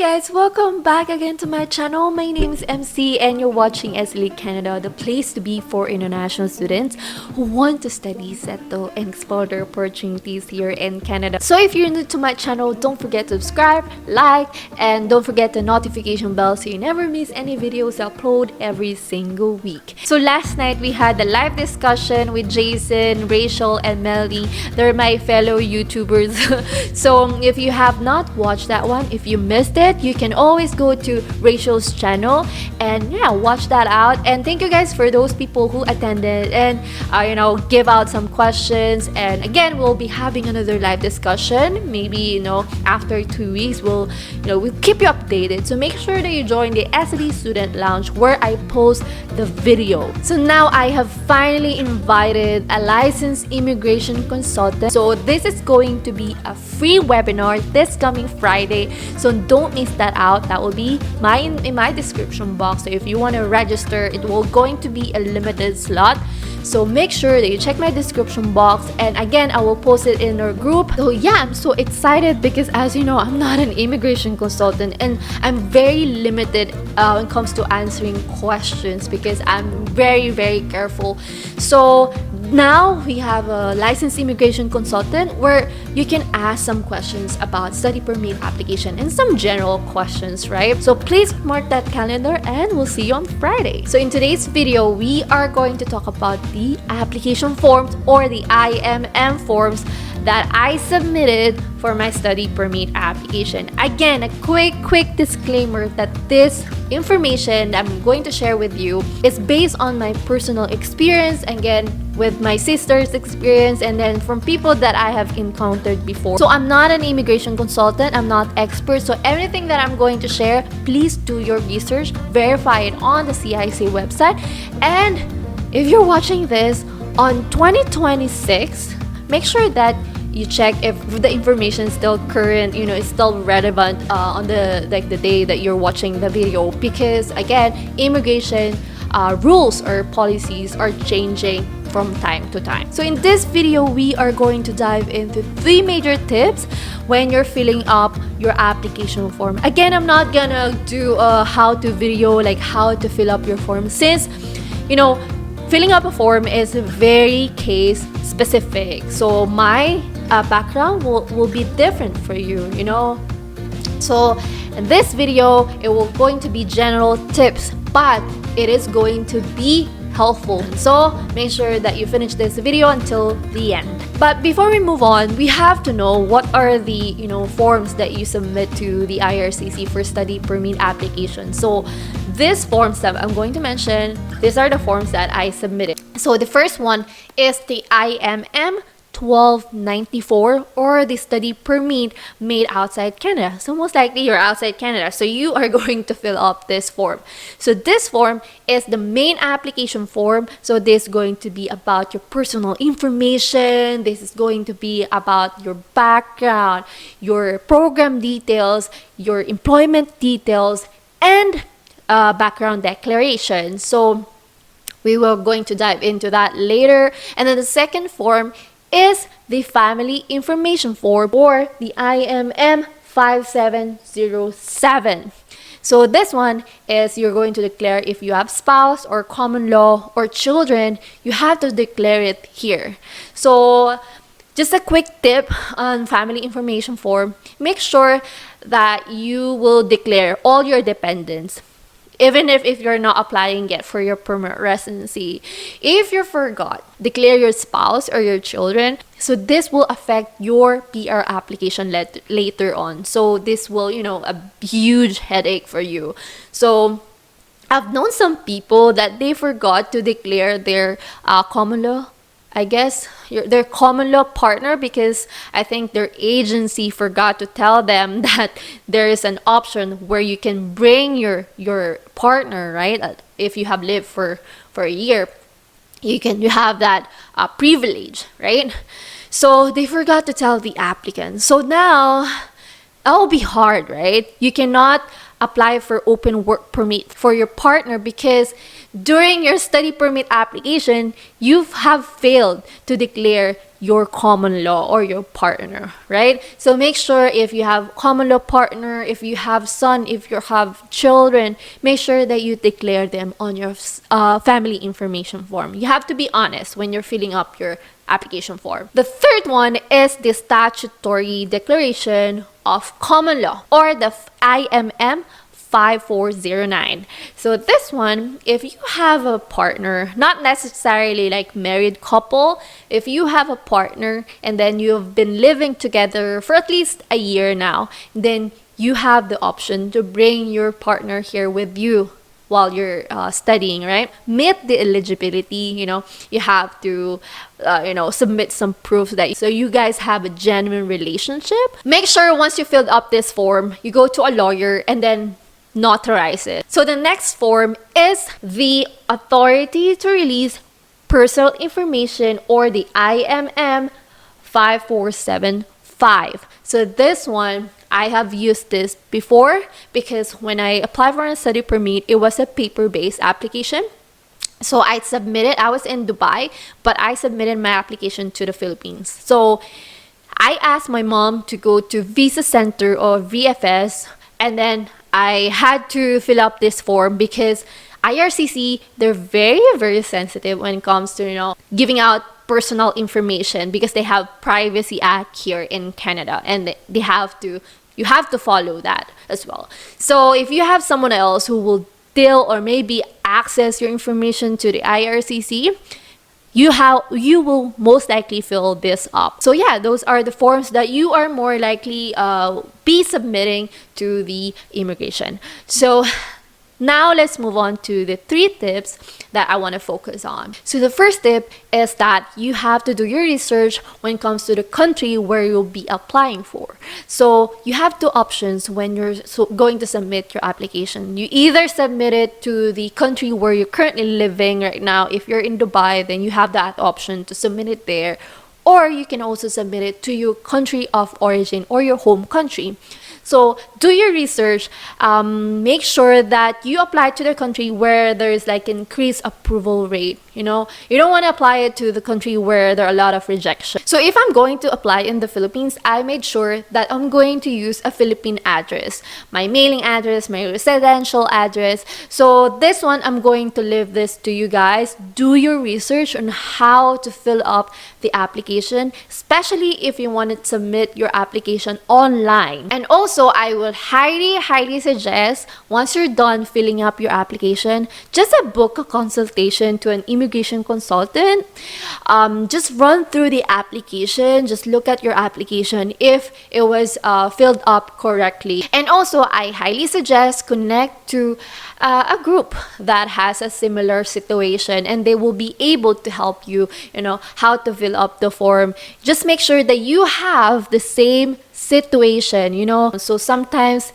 guys, welcome back again to my channel. My name is MC and you're watching SLE Canada, the place to be for international students who want to study, settle, and explore their opportunities here in Canada. So if you're new to my channel, don't forget to subscribe, like, and don't forget the notification bell so you never miss any videos I upload every single week. So last night we had a live discussion with Jason, Rachel, and Melanie. They're my fellow YouTubers. So if you have not watched that one, if you missed it, you can always go to Rachel's channel and watch that out. And thank you guys for those people who attended and give out some questions. And again, we'll be having another live discussion. Maybe after 2 weeks, we'll keep you updated. So make sure that you join the SLE Student Lounge where I post the video. So now I have finally invited a licensed immigration consultant. So this is going to be a free webinar this coming Friday. So don't miss that out. That will be in my description box. So if you want to register, it will going to be a limited slot. So make sure that you check my description box, and again I will post it in our group. So I'm so excited because, as you know, I'm not an immigration consultant and I'm very limited when it comes to answering questions because I'm very careful. So now we have a licensed immigration consultant where you can ask some questions about study permit application and some general questions, right? So please mark that calendar and we'll see you on Friday. So in today's video, we are going to talk about the application forms or the IMM forms that I submitted for my study permit application. Again, a quick disclaimer that this information that I'm going to share with you is based on my personal experience, again with my sister's experience, and then from people that I have encountered before. So I'm not an immigration consultant, I'm not expert, so everything that I'm going to share, please do your research, verify it on the CIC website. And if you're watching this on 2026, make sure that you check if the information is still current, is still relevant on the day that you're watching the video, because again, immigration rules or policies are changing from time to time. So in this video, we are going to dive into 3 major tips when you're filling up your application form. Again, I'm not gonna do a how-to video like how to fill up your form, since filling up a form is very case specific. So my background will be different for you, So in this video, it will going to be general tips, but it is going to be helpful. So make sure that you finish this video until the end. But before we move on, we have to know what are the forms that you submit to the IRCC for study permit application. So these forms that I'm going to mention, these are the forms that I submitted. So the first one is the IMM 1294, or the study permit made outside Canada. So most likely you're outside Canada, so you are going to fill up this form. So this form is the main application form. So this is going to be about your personal information. This is going to be about your background, your program details, your employment details, and background declaration. So we will going to dive into that later. And then the second form is the family information form, or the IMM 5707. So this one is you're going to declare if you have spouse or common law or children, you have to declare it here. So just a quick tip on family information form, make sure that you will declare all your dependents. Even if you're not applying yet for your permanent residency. If you forgot, declare your spouse or your children. So this will affect your PR application later on. So this will, a huge headache for you. So I've known some people that they forgot to declare their common law, I guess, their common law partner, because I think their agency forgot to tell them that there is an option where you can bring your partner, right? If you have lived for a year, you have that privilege, right? So they forgot to tell the applicant. So now that will be hard, right? You cannot apply for open work permit for your partner, because during your study permit application, you have failed to declare your common law or your partner, right? So make sure if you have common law partner, if you have son, if you have children, make sure that you declare them on your family information form. You have to be honest when you're filling up your application form. The third one is the Statutory Declaration of Common Law, or the IMM 5409. So this one, if you have a partner, not necessarily like married couple, if you have a partner and then you've been living together for at least a year now, then you have the option to bring your partner here with you while you're studying, right? Meet the eligibility, you have to submit some proof that so you guys have a genuine relationship. Make sure once you filled up this form, you go to a lawyer and then notarize it. So the next form is the Authority to Release Personal Information, or the IMM 5475. So this one, I have used this before because when I applied for a study permit, it was a paper-based application. So I was in Dubai, but I submitted my application to the Philippines. So I asked my mom to go to Visa Center or VFS, and then I had to fill up this form because IRCC, they're very, very sensitive when it comes to, giving out personal information, because they have Privacy Act here in Canada, and you have to follow that as well. So if you have someone else who will deal or maybe access your information to the IRCC, you will most likely fill this up. So yeah, those are the forms that you are more likely be submitting to the immigration. So now let's move on to the 3 tips that I want to focus on. So the first tip is that you have to do your research when it comes to the country where you'll be applying for. So you have 2 options when you're going to submit your application. You either submit it to the country where you're currently living right now. If you're in Dubai, then you have that option to submit it there. Or you can also submit it to your country of origin or your home country. So do your research. Make sure that you apply to the country where there is like increased approval rate. You don't want to apply it to the country where there are a lot of rejection. So if I'm going to apply in the Philippines, I made sure that I'm going to use a Philippine address, my mailing address, my residential address. So this one, I'm going to leave this to you guys. Do your research on how to fill up the application, especially if you want to submit your application online. And also, I will highly suggest, once you're done filling up your application, just book a consultation to an immigration consultant. Just run through the application, just look at your application if it was filled up correctly. And also, I highly suggest connect to a group that has a similar situation, and they will be able to help you, how to fill up the form. Just make sure that you have the same situation, So sometimes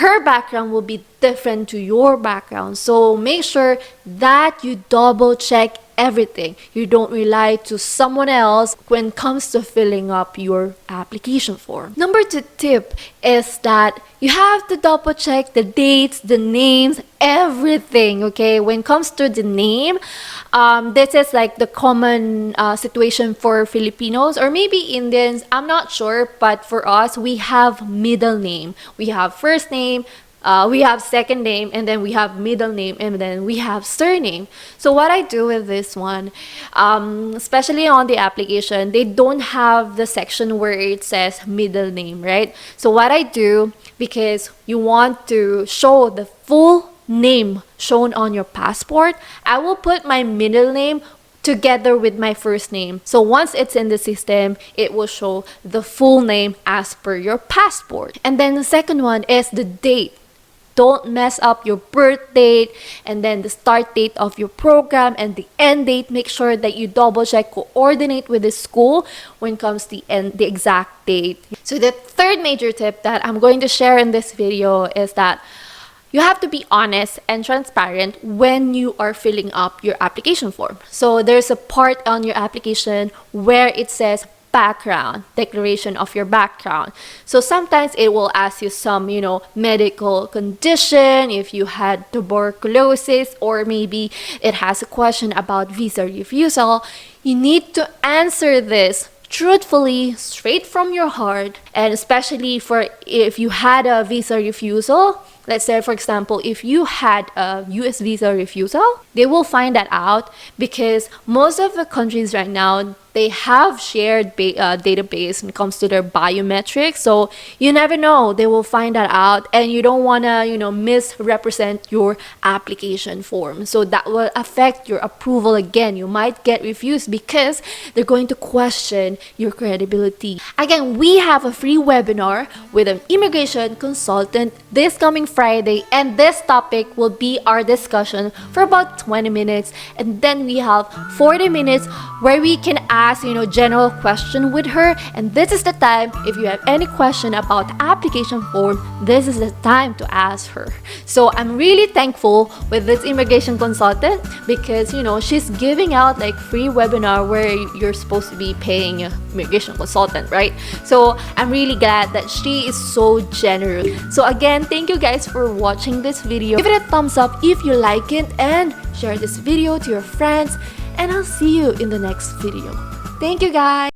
her background will be different to your background. So make sure that you double check everything. You don't rely to someone else when it comes to filling up your application form. Number 2 tip is that you have to double check the dates, the names, everything, okay? When it comes to the name, this is like the common situation for Filipinos or maybe Indians, I'm not sure, but for us, we have middle name. We have first name, we have second name, and then we have middle name, and then we have surname. So what I do with this one, especially on the application, they don't have the section where it says middle name, right? So what I do, because you want to show the full name shown on your passport, I will put my middle name together with my first name. So once it's in the system, it will show the full name as per your passport. And then the second one is the date. Don't mess up your birth date and then the start date of your program and the end date. Make sure that you double check, coordinate with the school when it comes to the exact date. So the third major tip that I'm going to share in this video is that you have to be honest and transparent when you are filling up your application form. So there's a part on your application where it says background, declaration of your background. So sometimes it will ask you some, medical condition, if you had tuberculosis, or maybe it has a question about visa refusal. You need to answer this truthfully, straight from your heart, and especially for if you had a visa refusal. Let's say, for example, if you had a US visa refusal, they will find that out because most of the countries right now, they have shared database when it comes to their biometrics. So you never know, they will find that out, and you don't want to, misrepresent your application form. So that will affect your approval again. You might get refused because they're going to question your credibility. Again, we have a free webinar with an immigration consultant this coming Friday, and this topic will be our discussion for about 20 minutes, and then we have 40 minutes where we can ask general question with her. And this is the time, if you have any question about the application form, this is the time to ask her. So I'm really thankful with this immigration consultant because she's giving out like free webinar where you're supposed to be paying a immigration consultant, right? So I'm really glad that she is so generous. So again, thank you guys for watching this video. Give it a thumbs up if you like it, and share this video to your friends, and I'll see you in the next video. Thank you guys.